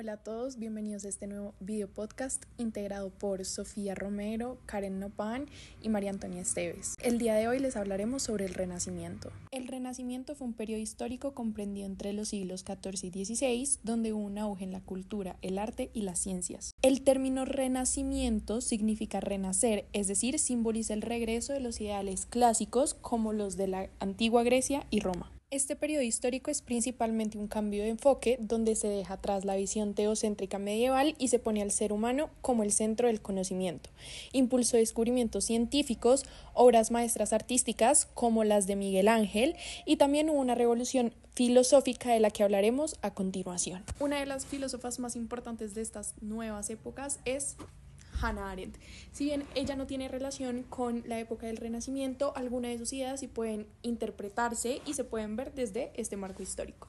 Hola a todos, bienvenidos a este nuevo video podcast integrado por Sofía Romero, Karen Nopan y María Antonia Esteves. El día de hoy les hablaremos sobre el Renacimiento. El Renacimiento fue un periodo histórico comprendido entre los siglos XIV y XVI, donde hubo un auge en la cultura, el arte y las ciencias. El término Renacimiento significa renacer, es decir, simboliza el regreso de los ideales clásicos como los de la antigua Grecia y Roma. Este periodo histórico es principalmente un cambio de enfoque donde se deja atrás la visión teocéntrica medieval y se pone al ser humano como el centro del conocimiento. Impulsó descubrimientos científicos, obras maestras artísticas como las de Miguel Ángel y también hubo una revolución filosófica de la que hablaremos a continuación. Una de las filósofas más importantes de estas nuevas épocas es Hannah Arendt. Si bien ella no tiene relación con la época del Renacimiento, algunas de sus ideas sí pueden interpretarse y se pueden ver desde este marco histórico.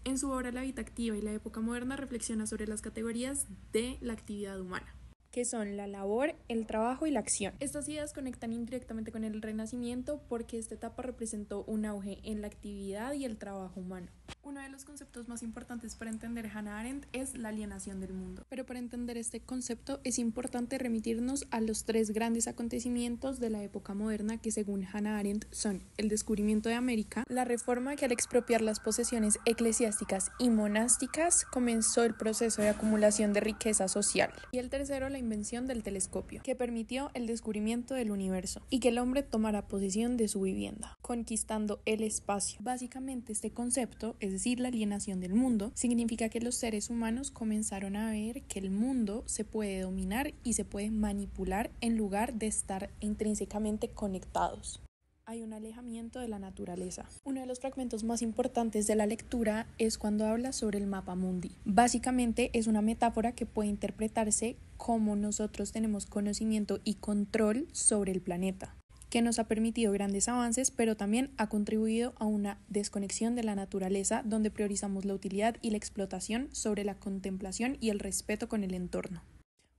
En su obra La vida activa y la época moderna reflexiona sobre las categorías de la actividad humana, que son la labor, el trabajo y la acción. Estas ideas conectan indirectamente con el Renacimiento porque esta etapa representó un auge en la actividad y el trabajo humano. Uno de los conceptos más importantes para entender Hannah Arendt es la alienación del mundo. Pero para entender este concepto es importante remitirnos a los tres grandes acontecimientos de la época moderna que según Hannah Arendt son el descubrimiento de América, la reforma que al expropiar las posesiones eclesiásticas y monásticas comenzó el proceso de acumulación de riqueza social, y el tercero la invención del telescopio, que permitió el descubrimiento del universo y que el hombre tomara posesión de su vivienda, conquistando el espacio. Básicamente este concepto, es decir, la alienación del mundo, significa que los seres humanos comenzaron a ver que el mundo se puede dominar y se puede manipular en lugar de estar intrínsecamente conectados. Hay un alejamiento de la naturaleza. Uno de los fragmentos más importantes de la lectura es cuando habla sobre el mapa mundi. Básicamente es una metáfora que puede interpretarse como nosotros tenemos conocimiento y control sobre el planeta, que nos ha permitido grandes avances, pero también ha contribuido a una desconexión de la naturaleza donde priorizamos la utilidad y la explotación sobre la contemplación y el respeto con el entorno.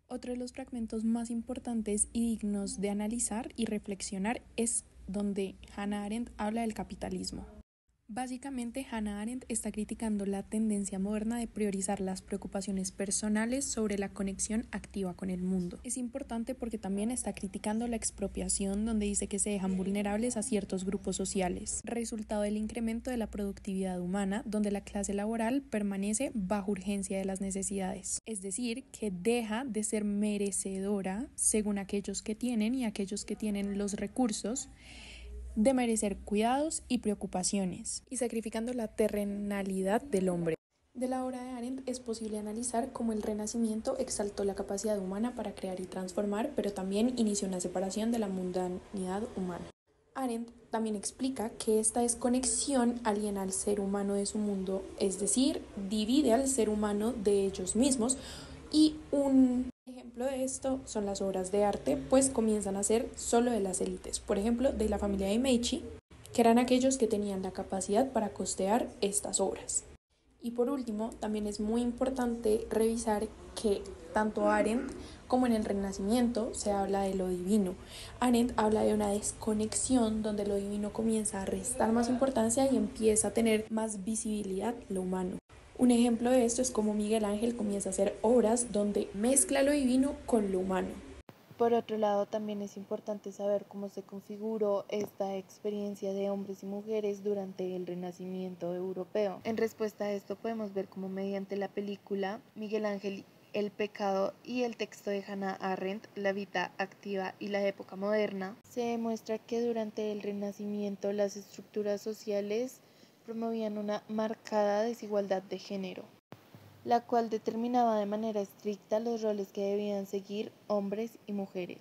Otro de los fragmentos más importantes y dignos de analizar y reflexionar es donde Hannah Arendt habla del capitalismo. Básicamente, Hannah Arendt está criticando la tendencia moderna de priorizar las preocupaciones personales sobre la conexión activa con el mundo. Es importante porque también está criticando la expropiación, donde dice que se dejan vulnerables a ciertos grupos sociales, resultado del incremento de la productividad humana, donde la clase laboral permanece bajo urgencia de las necesidades. Es decir, que deja de ser merecedora según aquellos que tienen y aquellos que tienen los recursos de merecer cuidados y preocupaciones, y sacrificando la terrenalidad del hombre. De la obra de Arendt es posible analizar cómo el Renacimiento exaltó la capacidad humana para crear y transformar, pero también inició una separación de la mundanidad humana. Arendt también explica que esta desconexión aliena al ser humano de su mundo, es decir, divide al ser humano de ellos mismos, y un ejemplo de esto son las obras de arte, pues comienzan a ser solo de las élites, por ejemplo, de la familia de Medici, que eran aquellos que tenían la capacidad para costear estas obras. Y por último, también es muy importante revisar que tanto Arendt como en el Renacimiento se habla de lo divino. Arendt habla de una desconexión donde lo divino comienza a restar más importancia y empieza a tener más visibilidad lo humano. Un ejemplo de esto es como Miguel Ángel comienza a hacer obras donde mezcla lo divino con lo humano. Por otro lado, también es importante saber cómo se configuró esta experiencia de hombres y mujeres durante el Renacimiento europeo. En respuesta a esto podemos ver cómo mediante la película Miguel Ángel, el pecado y el texto de Hannah Arendt, La vida activa y la época moderna, se demuestra que durante el Renacimiento las estructuras sociales promovían una marcada desigualdad de género, la cual determinaba de manera estricta los roles que debían seguir hombres y mujeres.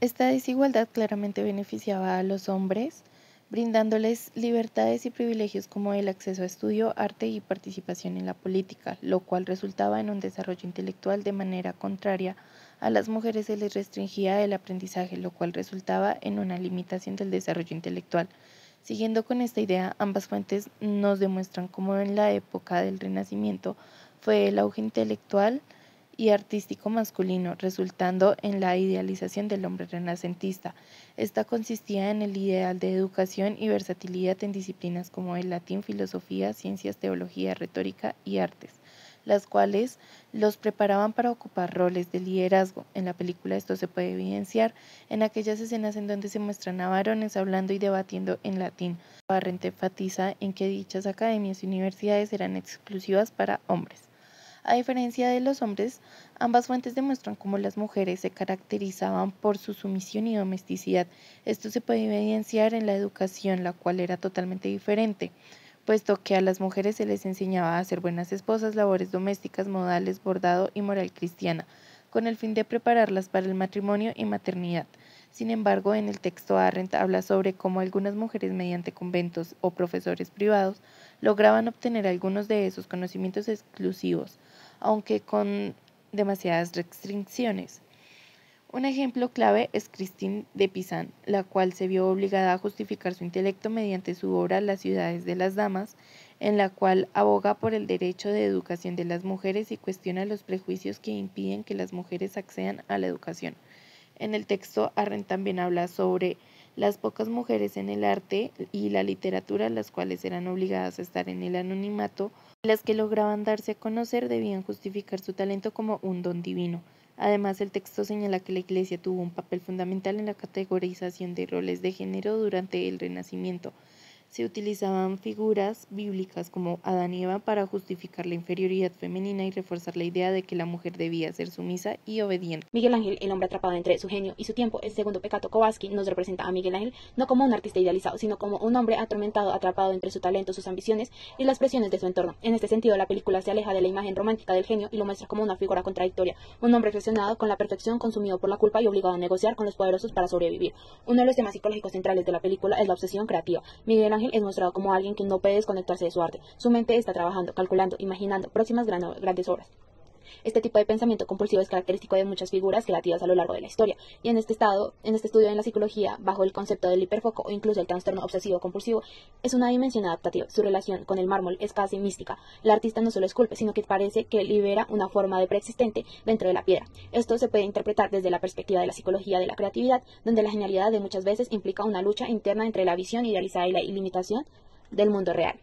Esta desigualdad claramente beneficiaba a los hombres, brindándoles libertades y privilegios como el acceso a estudio, arte y participación en la política, lo cual resultaba en un desarrollo intelectual. De manera contraria, a las mujeres se les restringía el aprendizaje, lo cual resultaba en una limitación del desarrollo intelectual. Siguiendo con esta idea, ambas fuentes nos demuestran cómo en la época del Renacimiento fue el auge intelectual y artístico masculino, resultando en la idealización del hombre renacentista. Esta consistía en el ideal de educación y versatilidad en disciplinas como el latín, filosofía, ciencias, teología, retórica y artes, las cuales los preparaban para ocupar roles de liderazgo. En la película esto se puede evidenciar en aquellas escenas en donde se muestran a varones hablando y debatiendo en latín. Arendt enfatiza en que dichas academias y universidades eran exclusivas para hombres. A diferencia de los hombres, ambas fuentes demuestran cómo las mujeres se caracterizaban por su sumisión y domesticidad. Esto se puede evidenciar en la educación, la cual era totalmente diferente, puesto que a las mujeres se les enseñaba a ser buenas esposas, labores domésticas, modales, bordado y moral cristiana, con el fin de prepararlas para el matrimonio y maternidad. Sin embargo, en el texto Arendt habla sobre cómo algunas mujeres mediante conventos o profesores privados lograban obtener algunos de esos conocimientos exclusivos, aunque con demasiadas restricciones. Un ejemplo clave es Christine de Pizan, la cual se vio obligada a justificar su intelecto mediante su obra Las ciudades de las damas, en la cual aboga por el derecho de educación de las mujeres y cuestiona los prejuicios que impiden que las mujeres accedan a la educación. En el texto, Arendt también habla sobre las pocas mujeres en el arte y la literatura, las cuales eran obligadas a estar en el anonimato. Las que lograban darse a conocer debían justificar su talento como un don divino. Además, el texto señala que la Iglesia tuvo un papel fundamental en la categorización de roles de género durante el Renacimiento. Se utilizaban figuras bíblicas como Adán y Eva para justificar la inferioridad femenina y reforzar la idea de que la mujer debía ser sumisa y obediente. Miguel Ángel, el hombre atrapado entre su genio y su tiempo, el segundo pecado Kowalski nos representa a Miguel Ángel no como un artista idealizado, sino como un hombre atormentado, atrapado entre su talento, sus ambiciones y las presiones de su entorno. En este sentido, la película se aleja de la imagen romántica del genio y lo muestra como una figura contradictoria, un hombre obsesionado con la perfección, consumido por la culpa y obligado a negociar con los poderosos para sobrevivir. Uno de los temas psicológicos centrales de la película es la obsesión creativa. Miguel Ángel es mostrado como alguien que no puede desconectarse de su arte. Su mente está trabajando, calculando, imaginando próximas grandes obras. Este tipo de pensamiento compulsivo es característico de muchas figuras creativas a lo largo de la historia, y en este estudio en la psicología, bajo el concepto del hiperfoco o incluso el trastorno obsesivo compulsivo, es una dimensión adaptativa. Su relación con el mármol es casi mística. El artista no solo esculpe, sino que parece que libera una forma de preexistente dentro de la piedra. Esto se puede interpretar desde la perspectiva de la psicología de la creatividad, donde la genialidad de muchas veces implica una lucha interna entre la visión idealizada y la ilimitación del mundo real.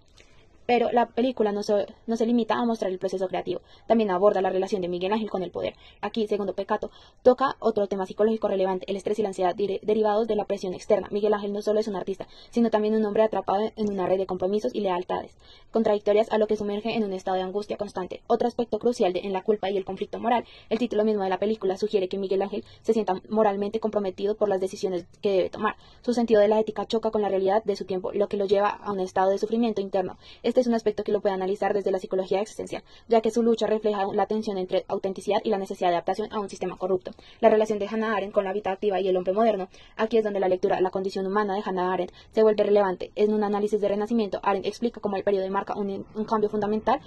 Pero la película no se limita a mostrar el proceso creativo, también aborda la relación de Miguel Ángel con el poder. Aquí, segundo pecado, toca otro tema psicológico relevante, el estrés y la ansiedad derivados de la presión externa. Miguel Ángel no solo es un artista, sino también un hombre atrapado en una red de compromisos y lealtades, contradictorias, a lo que sumerge en un estado de angustia constante. Otro aspecto crucial en la culpa y el conflicto moral. El título mismo de la película sugiere que Miguel Ángel se sienta moralmente comprometido por las decisiones que debe tomar. Su sentido de la ética choca con la realidad de su tiempo, lo que lo lleva a un estado de sufrimiento interno. Este es un aspecto que lo puede analizar desde la psicología existencial, ya que su lucha refleja la tensión entre autenticidad y la necesidad de adaptación a un sistema corrupto. La relación de Hannah Arendt con la vida activa y el hombre moderno. Aquí es donde la lectura La condición humana de Hannah Arendt se vuelve relevante. En un análisis de Renacimiento, Arendt explica cómo el periodo marca un cambio fundamental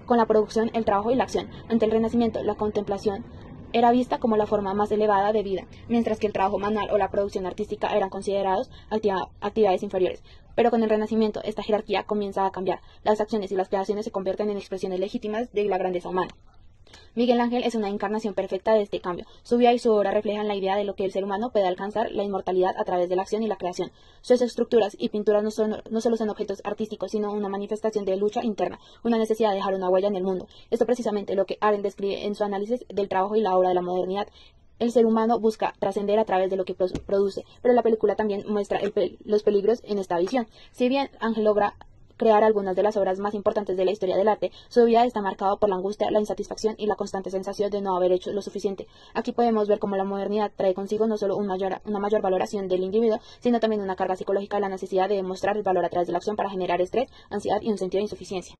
con la producción, el trabajo y la acción. Ante el Renacimiento, la contemplación era vista como la forma más elevada de vida, mientras que el trabajo manual o la producción artística eran considerados actividades inferiores. Pero con el Renacimiento, esta jerarquía comienza a cambiar. Las acciones y las creaciones se convierten en expresiones legítimas de la grandeza humana. Miguel Ángel es una encarnación perfecta de este cambio. Su vida y su obra reflejan la idea de lo que el ser humano puede alcanzar, la inmortalidad a través de la acción y la creación. Sus estructuras y pinturas no solo son objetos artísticos, sino una manifestación de lucha interna, una necesidad de dejar una huella en el mundo. Esto precisamente lo que Arendt describe en su análisis del trabajo y la obra de la modernidad. El ser humano busca trascender a través de lo que produce, pero la película también muestra los peligros en esta visión. Si bien Ángel logra crear algunas de las obras más importantes de la historia del arte, su vida está marcada por la angustia, la insatisfacción y la constante sensación de no haber hecho lo suficiente. Aquí podemos ver cómo la modernidad trae consigo no solo una mayor valoración del individuo, sino también una carga psicológica, la necesidad de demostrar el valor a través de la acción para generar estrés, ansiedad y un sentido de insuficiencia.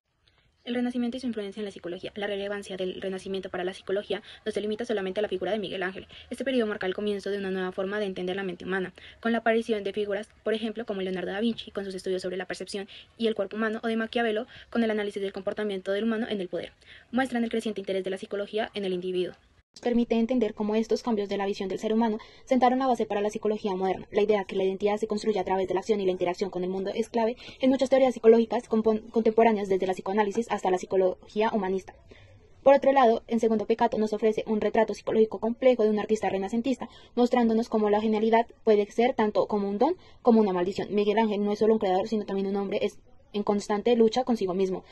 El Renacimiento y su influencia en la psicología. La relevancia del Renacimiento para la psicología no se limita solamente a la figura de Miguel Ángel. Este periodo marca el comienzo de una nueva forma de entender la mente humana, con la aparición de figuras, por ejemplo, como Leonardo da Vinci, con sus estudios sobre la percepción y el cuerpo humano, o de Maquiavelo, con el análisis del comportamiento del humano en el poder. Muestran el creciente interés de la psicología en el individuo. Permite entender cómo estos cambios de la visión del ser humano sentaron la base para la psicología moderna. La idea que la identidad se construye a través de la acción y la interacción con el mundo es clave en muchas teorías psicológicas contemporáneas, desde la psicoanálisis hasta la psicología humanista. Por otro lado, en Segundo Pecado nos ofrece un retrato psicológico complejo de un artista renacentista, mostrándonos cómo la genialidad puede ser tanto como un don como una maldición. Miguel Ángel no es solo un creador, sino también un hombre en constante lucha consigo mismo.